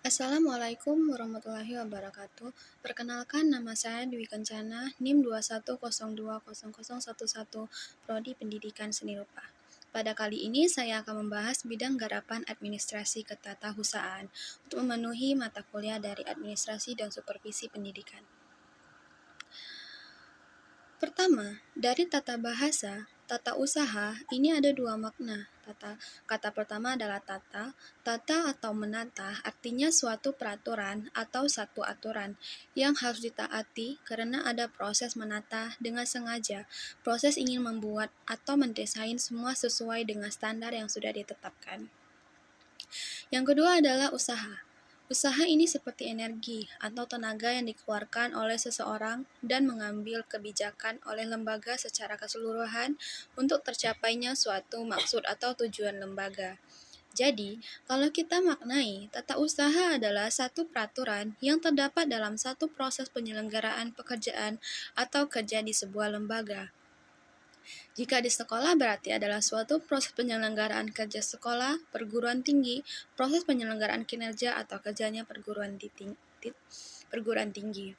Assalamualaikum warahmatullahi wabarakatuh. Perkenalkan, nama saya Dwi Kencana, NIM 210200011, Prodi Pendidikan Seni Rupa. Pada kali ini saya akan membahas bidang garapan administrasi ketatausahaan untuk memenuhi mata kuliah dari administrasi dan supervisi pendidikan. Pertama, dari tata bahasa, tata usaha ini ada dua makna. Kata pertama adalah tata. Tata atau menata artinya suatu peraturan atau satu aturan yang harus ditaati karena ada proses menata dengan sengaja. Proses ingin membuat atau mendesain semua sesuai dengan standar yang sudah ditetapkan. Yang kedua adalah usaha. Usaha ini seperti energi atau tenaga yang dikeluarkan oleh seseorang dan mengambil kebijakan oleh lembaga secara keseluruhan untuk tercapainya suatu maksud atau tujuan lembaga. Jadi, kalau kita maknai, tata usaha adalah satu peraturan yang terdapat dalam satu proses penyelenggaraan pekerjaan atau kerja di sebuah lembaga. Jika di sekolah berarti adalah suatu proses penyelenggaraan kerja sekolah, perguruan tinggi, proses penyelenggaraan kinerja atau kerjanya perguruan tinggi.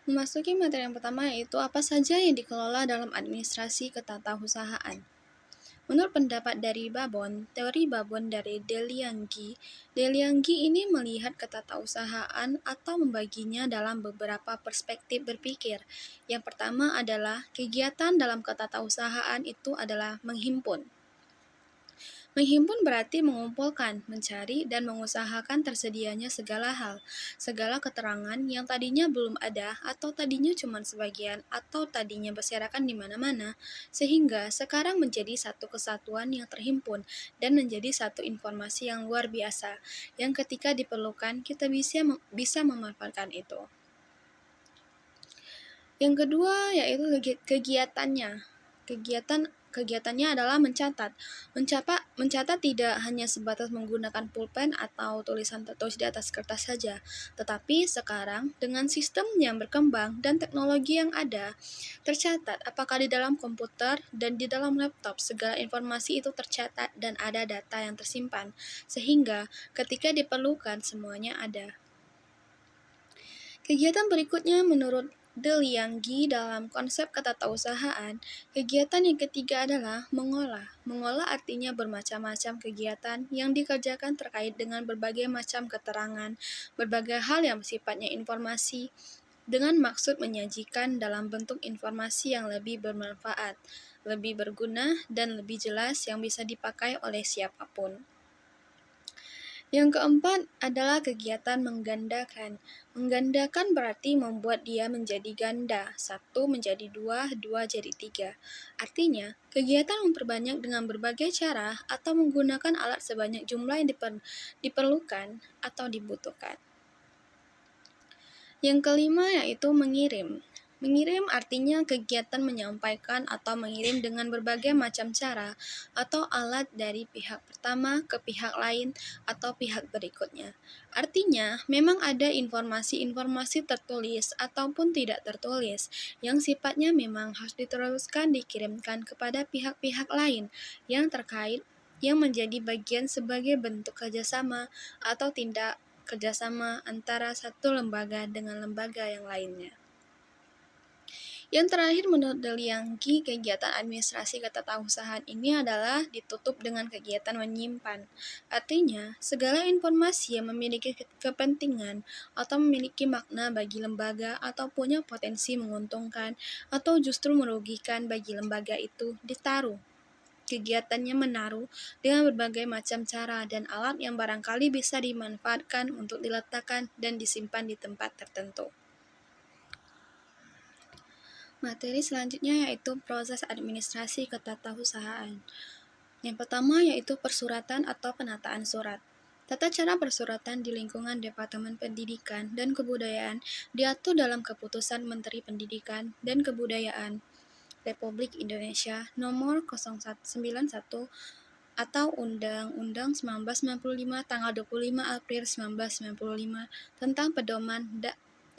Memasuki materi yang pertama yaitu apa saja yang dikelola dalam administrasi ketatausahaan. Menurut pendapat dari Babon, teori Babon dari Delianggi ini melihat ketatausahaan atau membaginya dalam beberapa perspektif berpikir. Yang pertama adalah kegiatan dalam ketatausahaan itu adalah menghimpun. Menghimpun berarti mengumpulkan, mencari, dan mengusahakan tersedianya segala hal, segala keterangan yang tadinya belum ada atau tadinya cuma sebagian atau tadinya berserakan di mana-mana, sehingga sekarang menjadi satu kesatuan yang terhimpun dan menjadi satu informasi yang luar biasa, yang ketika diperlukan kita bisa memanfaatkan itu. Yang kedua yaitu kegiatannya. Kegiatannya adalah mencatat. Mencatat tidak hanya sebatas menggunakan pulpen atau tulisan tertulis di atas kertas saja, tetapi sekarang dengan sistem yang berkembang dan teknologi yang ada, tercatat apakah di dalam komputer dan di dalam laptop segala informasi itu tercatat dan ada data yang tersimpan, sehingga ketika diperlukan semuanya ada. Kegiatan berikutnya menurut Delianggi dalam konsep ketatausahaan, kegiatan yang ketiga adalah mengolah. Mengolah artinya bermacam-macam kegiatan yang dikerjakan terkait dengan berbagai macam keterangan, berbagai hal yang sifatnya informasi, dengan maksud menyajikan dalam bentuk informasi yang lebih bermanfaat, lebih berguna, dan lebih jelas yang bisa dipakai oleh siapapun. Yang keempat adalah kegiatan menggandakan. Menggandakan berarti membuat dia menjadi ganda, 1 menjadi 2, 2 jadi 3. Artinya, kegiatan memperbanyak dengan berbagai cara atau menggunakan alat sebanyak jumlah yang diperlukan atau dibutuhkan. Yang kelima yaitu mengirim. Mengirim artinya kegiatan menyampaikan atau mengirim dengan berbagai macam cara atau alat dari pihak pertama ke pihak lain atau pihak berikutnya. Artinya, memang ada informasi-informasi tertulis ataupun tidak tertulis yang sifatnya memang harus diteruskan dikirimkan kepada pihak-pihak lain yang terkait yang menjadi bagian sebagai bentuk kerjasama atau tindak kerjasama antara satu lembaga dengan lembaga yang lainnya. Yang terakhir menurut Delianggi, kegiatan administrasi ketatausahaan ini adalah ditutup dengan kegiatan menyimpan. Artinya, segala informasi yang memiliki kepentingan atau memiliki makna bagi lembaga atau punya potensi menguntungkan atau justru merugikan bagi lembaga itu ditaruh. Kegiatannya menaruh dengan berbagai macam cara dan alat yang barangkali bisa dimanfaatkan untuk diletakkan dan disimpan di tempat tertentu. Materi selanjutnya yaitu proses administrasi ketatausahaan. Yang pertama yaitu persuratan atau penataan surat. Tata cara persuratan di lingkungan Departemen Pendidikan dan Kebudayaan diatur dalam Keputusan Menteri Pendidikan dan Kebudayaan Republik Indonesia Nomor 0191 atau Undang-Undang 1995 tanggal 25 April 1995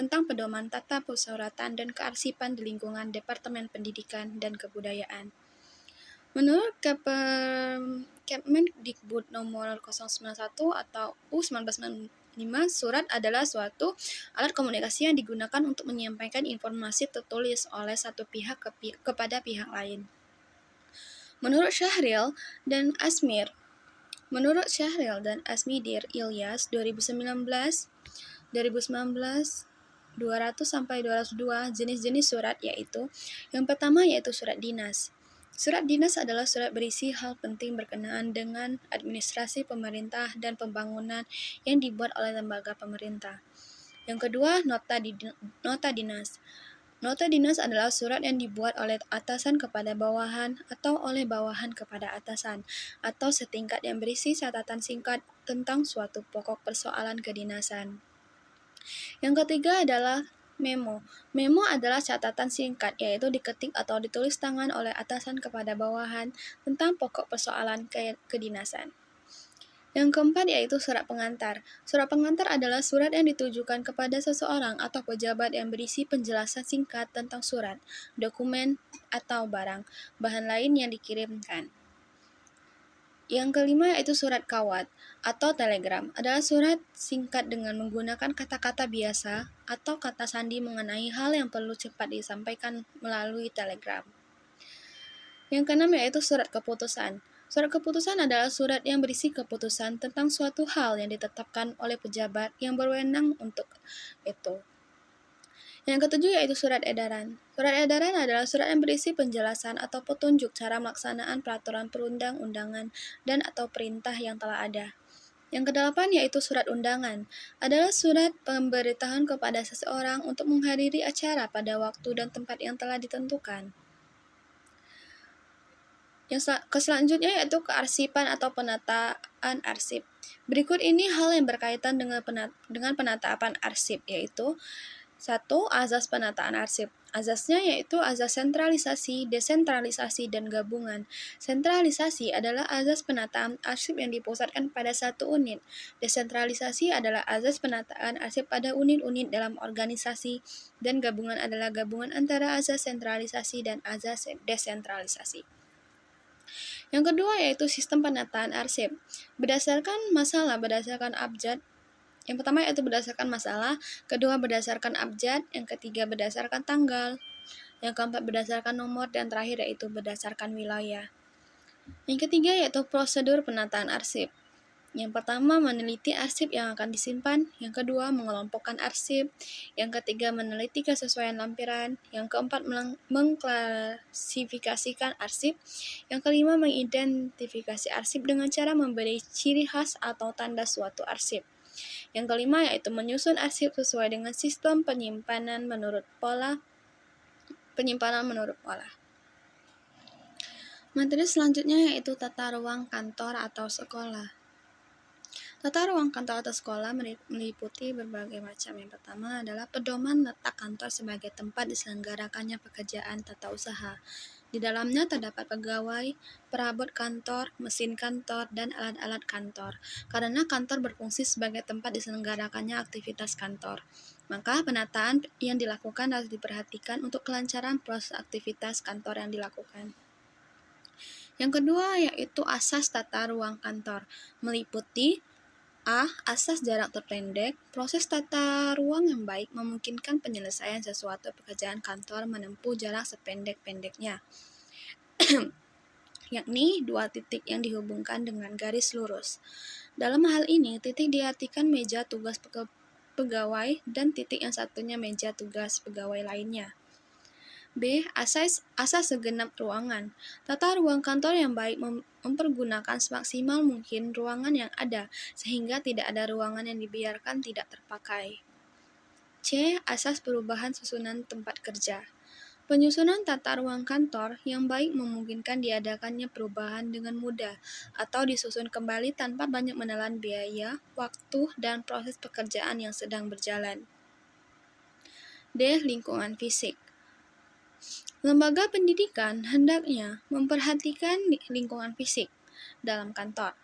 tentang pedoman tata persuratan dan kearsipan di lingkungan Departemen Pendidikan dan Kebudayaan. Menurut Kemendikbud nomor 091 atau U1995, surat adalah suatu alat komunikasi yang digunakan untuk menyampaikan informasi tertulis oleh satu pihak kepada pihak lain. Menurut Syahril dan Asmidir Ilyas 2019 200 sampai 202 jenis-jenis surat yaitu yang pertama yaitu surat dinas. Surat dinas adalah surat berisi hal penting berkenaan dengan administrasi pemerintah dan pembangunan yang dibuat oleh lembaga pemerintah. Yang kedua, nota dinas. Nota dinas adalah surat yang dibuat oleh atasan kepada bawahan atau oleh bawahan kepada atasan atau setingkat yang berisi catatan singkat tentang suatu pokok persoalan kedinasan. Yang ketiga adalah memo. Memo adalah catatan singkat, yaitu diketik atau ditulis tangan oleh atasan kepada bawahan tentang pokok persoalan kedinasan. Yang keempat yaitu surat pengantar. Surat pengantar adalah surat yang ditujukan kepada seseorang atau pejabat yang berisi penjelasan singkat tentang surat, dokumen, atau barang, bahan lain yang dikirimkan. Yang kelima yaitu surat kawat atau telegram. Adalah surat singkat dengan menggunakan kata-kata biasa atau kata sandi mengenai hal yang perlu cepat disampaikan melalui telegram. Yang keenam yaitu surat keputusan. Surat keputusan adalah surat yang berisi keputusan tentang suatu hal yang ditetapkan oleh pejabat yang berwenang untuk itu. Yang ketujuh yaitu surat edaran. Surat edaran adalah surat yang berisi penjelasan atau petunjuk cara melaksanaan peraturan perundang-undangan dan atau perintah yang telah ada. Yang kedelapan yaitu surat undangan. Adalah surat pemberitahuan kepada seseorang untuk menghadiri acara pada waktu dan tempat yang telah ditentukan. Yang selanjutnya yaitu kearsipan atau penataan arsip. Berikut ini hal yang berkaitan dengan penataan arsip, yaitu 1. Azas penataan arsip. Azasnya yaitu azas sentralisasi, desentralisasi, dan gabungan. Sentralisasi adalah azas penataan arsip yang dipusatkan pada satu unit. Desentralisasi adalah azas penataan arsip pada unit-unit dalam organisasi, dan gabungan adalah gabungan antara azas sentralisasi dan azas desentralisasi. Yang kedua yaitu sistem penataan arsip. Berdasarkan abjad. Yang pertama yaitu berdasarkan masalah, kedua berdasarkan abjad, yang ketiga berdasarkan tanggal, yang keempat berdasarkan nomor, dan terakhir yaitu berdasarkan wilayah. Yang ketiga yaitu prosedur penataan arsip. Yang pertama meneliti arsip yang akan disimpan, yang kedua mengelompokkan arsip, yang ketiga meneliti kesesuaian lampiran, yang keempat mengklasifikasikan arsip, yang kelima mengidentifikasi arsip dengan cara memberi ciri khas atau tanda suatu arsip. Yang kelima yaitu menyusun arsip sesuai dengan sistem penyimpanan menurut pola. Materi selanjutnya yaitu tata ruang kantor atau sekolah. Tata ruang kantor atau sekolah meliputi berbagai macam. Yang pertama adalah pedoman letak kantor sebagai tempat diselenggarakannya pekerjaan tata usaha. Di dalamnya terdapat pegawai, perabot kantor, mesin kantor, dan alat-alat kantor. Karena kantor berfungsi sebagai tempat diselenggarakannya aktivitas kantor, maka penataan yang dilakukan harus diperhatikan untuk kelancaran proses aktivitas kantor yang dilakukan. Yang kedua yaitu asas tata ruang kantor, meliputi A. Asas jarak terpendek. Proses tata ruang yang baik memungkinkan penyelesaian sesuatu pekerjaan kantor menempuh jarak sependek-pendeknya, yakni 2 titik yang dihubungkan dengan garis lurus. Dalam hal ini, titik diartikan meja tugas pegawai dan titik yang satunya meja tugas pegawai lainnya. B. Asas segenap ruangan. Tata ruang kantor yang baik mempergunakan semaksimal mungkin ruangan yang ada, sehingga tidak ada ruangan yang dibiarkan tidak terpakai. C. Asas perubahan susunan tempat kerja. Penyusunan tata ruang kantor yang baik memungkinkan diadakannya perubahan dengan mudah atau disusun kembali tanpa banyak menelan biaya, waktu, dan proses pekerjaan yang sedang berjalan. D. Lingkungan fisik. Lembaga pendidikan hendaknya memperhatikan lingkungan fisik dalam kantor,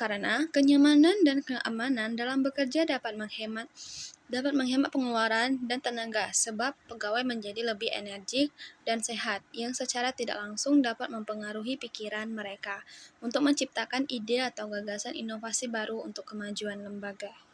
Karena kenyamanan dan keamanan dalam bekerja dapat menghemat pengeluaran dan tenaga sebab pegawai menjadi lebih energik dan sehat yang secara tidak langsung dapat mempengaruhi pikiran mereka untuk menciptakan ide atau gagasan inovasi baru untuk kemajuan lembaga.